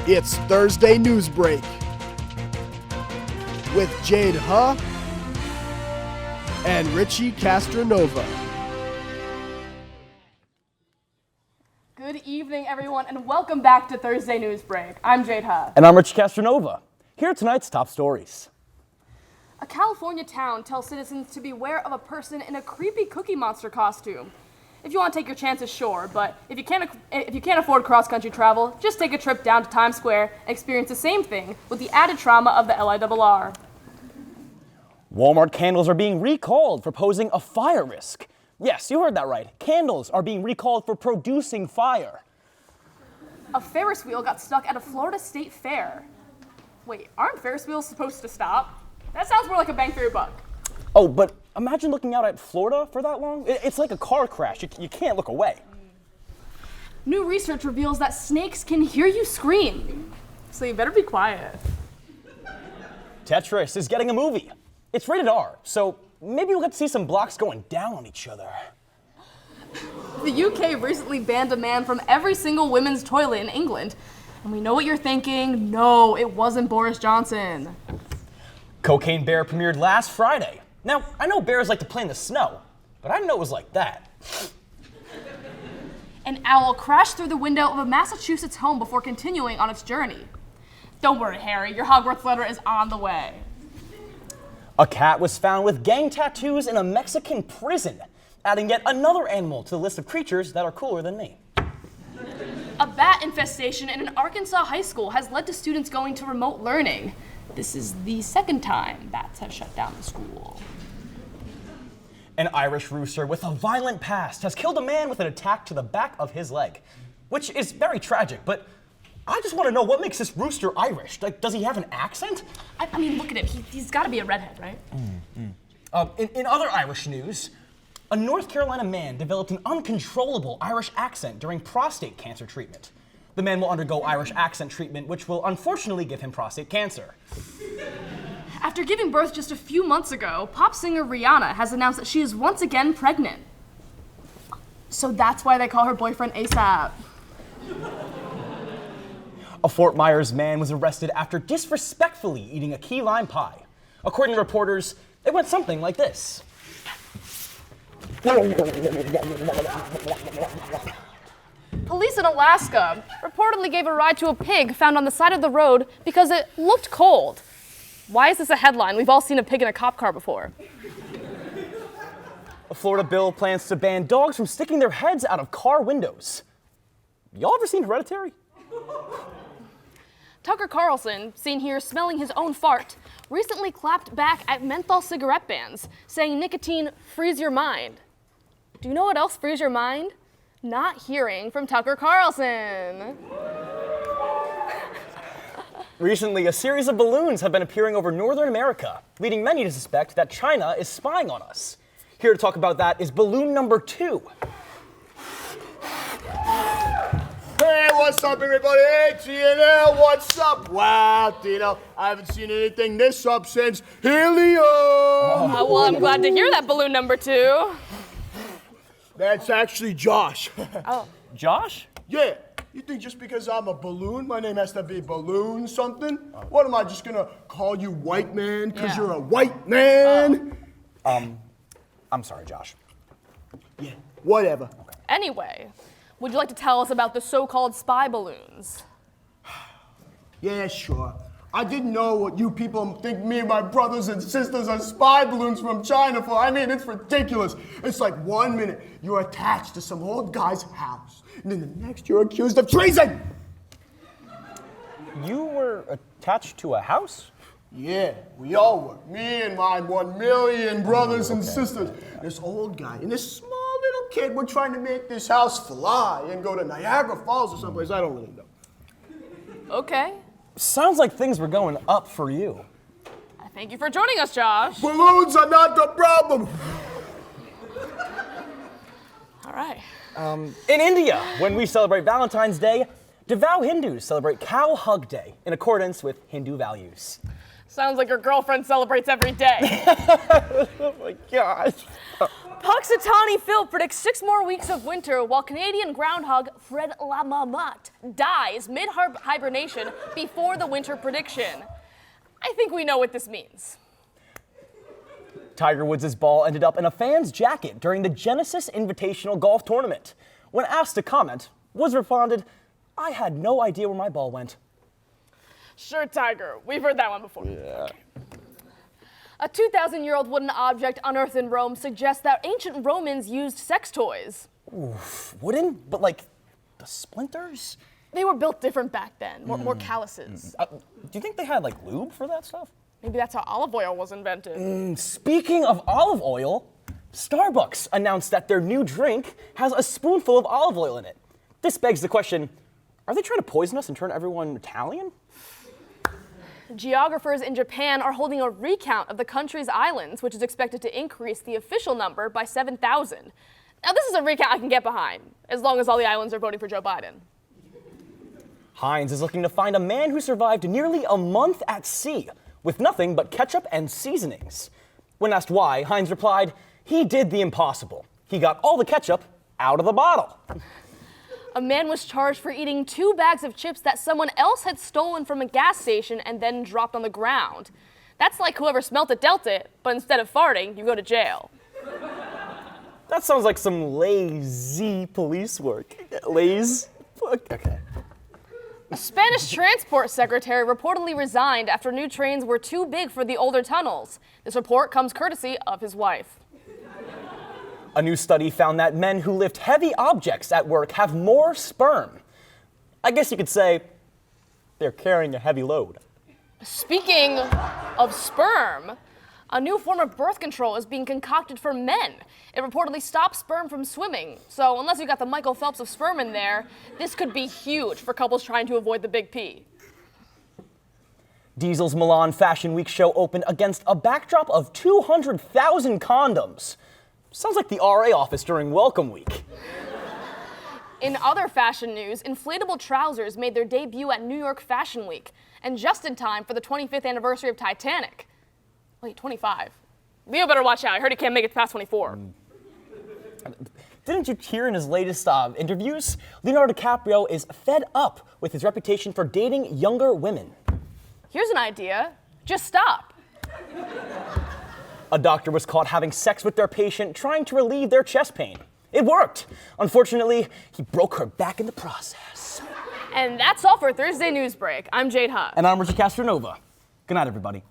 It's Thursday Newsbreak with Jade Huh and Richie Castronova. Good evening, everyone, and welcome back to Thursday Newsbreak. I'm Jade Huh. And I'm Richie Castronova. Here are tonight's top stories. A California town tells citizens to beware of a person in a creepy Cookie Monster costume. If you want to take your chances, sure, but if you can't afford cross-country travel, just take a trip down to Times Square and experience the same thing with the added trauma of the LIRR. Walmart candles are being recalled for posing a fire risk. Yes, you heard that right. Candles are being recalled for producing fire. A Ferris wheel got stuck at a Florida State Fair. Wait, aren't Ferris wheels supposed to stop? That sounds more like a bang for your buck. Oh, but imagine looking out at Florida for that long. It's like a car crash. You can't look away. New research reveals that snakes can hear you scream, so you better be quiet. Tetris is getting a movie. It's rated R, so maybe we'll get to see some blocks going down on each other. The UK recently banned a man from every single women's toilet in England. And we know what you're thinking. No, it wasn't Boris Johnson. Cocaine Bear premiered last Friday. Now, I know bears like to play in the snow, but I didn't know it was like that. An owl crashed through the window of a Massachusetts home before continuing on its journey. Don't worry, Harry, your Hogwarts letter is on the way. A cat was found with gang tattoos in a Mexican prison, adding yet another animal to the list of creatures that are cooler than me. A bat infestation in an Arkansas high school has led to students going to remote learning. This is the second time bats have shut down the school. An Irish rooster with a violent past has killed a man with an attack to the back of his leg, which is very tragic, but I just want to know what makes this rooster Irish. Like, does he have an accent? I mean, look at him. He's got to be a redhead, right? In other Irish news, a North Carolina man developed an uncontrollable Irish accent during prostate cancer treatment. The man will undergo Irish accent treatment, which will unfortunately give him prostate cancer. After giving birth just a few months ago, pop singer Rihanna has announced that she is once again pregnant. So that's why they call her boyfriend ASAP. A Fort Myers man was arrested after disrespectfully eating a key lime pie. According to reporters, it went something like this. Police in Alaska reportedly gave a ride to a pig found on the side of the road because it looked cold. Why is this a headline? We've all seen a pig in a cop car before. A Florida bill plans to ban dogs from sticking their heads out of car windows. Y'all ever seen Hereditary? Tucker Carlson, seen here smelling his own fart, recently clapped back at menthol cigarette bans, saying nicotine frees your mind. Do you know what else frees your mind? Not hearing from Tucker Carlson. Recently, a series of balloons have been appearing over northern America, leading many to suspect that China is spying on us. Here to talk about that is balloon number 2. Hey, what's up, everybody? Hey, TNL, what's up? Wow, Tino, I haven't seen anything this up since helium. Well, I'm glad to hear that, balloon number 2. That's actually Josh. Oh. Josh? Yeah, you think just because I'm a balloon, my name has to be Balloon something? What, am I just gonna call you white man because you're a white man? I'm sorry, Josh. Yeah, whatever. Okay. Anyway, would you like to tell us about the so-called spy balloons? Yeah, sure. I didn't know what you people think me and my brothers and sisters are spy balloons from China for. I mean, it's ridiculous. It's like 1 minute you're attached to some old guy's house, and then the next you're accused of treason. You were attached to a house? Yeah, we all were. Me and my 1 million brothers and sisters. This old guy and this small little kid were trying to make this house fly and go to Niagara Falls or someplace. I don't really know. Okay. Sounds like things were going up for you. Thank you for joining us, Josh. Balloons are not the problem. All right. In India, when we celebrate Valentine's Day, devout Hindus celebrate Cow Hug Day in accordance with Hindu values. Sounds like your girlfriend celebrates every day. Oh my gosh. Puxatawny Phil predicts 6 more weeks of winter, while Canadian groundhog Fred Lamamat dies mid-hibernation before the winter prediction. I think we know what this means. Tiger Woods' ball ended up in a fan's jacket during the Genesis Invitational Golf Tournament. When asked to comment, Woods responded, "I had no idea where my ball went." Sure, Tiger. We've heard that one before. Yeah. A 2,000-year-old wooden object unearthed in Rome suggests that ancient Romans used sex toys. Oof, wooden? But like the splinters? They were built different back then, more calluses. Do you think they had like lube for that stuff? Maybe that's how olive oil was invented. Speaking of olive oil, Starbucks announced that their new drink has a spoonful of olive oil in it. This begs the question, are they trying to poison us and turn everyone Italian? Geographers in Japan are holding a recount of the country's islands, which is expected to increase the official number by 7,000. Now, this is a recount I can get behind, as long as all the islands are voting for Joe Biden. Heinz is looking to find a man who survived nearly a month at sea with nothing but ketchup and seasonings. When asked why, Heinz replied, "He did the impossible. He got all the ketchup out of the bottle." A man was charged for eating 2 bags of chips that someone else had stolen from a gas station and then dropped on the ground. That's like whoever smelt it dealt it, but instead of farting, you go to jail. That sounds like some lazy police work. Okay. A Spanish transport secretary reportedly resigned after new trains were too big for the older tunnels. This report comes courtesy of his wife. A new study found that men who lift heavy objects at work have more sperm. I guess you could say they're carrying a heavy load. Speaking of sperm, a new form of birth control is being concocted for men. It reportedly stops sperm from swimming. So unless you got the Michael Phelps of sperm in there, this could be huge for couples trying to avoid the big P. Diesel's Milan Fashion Week show opened against a backdrop of 200,000 condoms. Sounds like the RA office during Welcome Week. In other fashion news, inflatable trousers made their debut at New York Fashion Week, and just in time for the 25th anniversary of Titanic. Wait, 25. Leo better watch out. I heard he can't make it past 24. Didn't you hear in his latest interviews? Leonardo DiCaprio is fed up with his reputation for dating younger women. Here's an idea. Just stop. A doctor was caught having sex with their patient trying to relieve their chest pain. It worked. Unfortunately, he broke her back in the process. And that's all for Thursday Newsbreak. I'm Jade Hutt. And I'm Richie Castronova. Good night, everybody.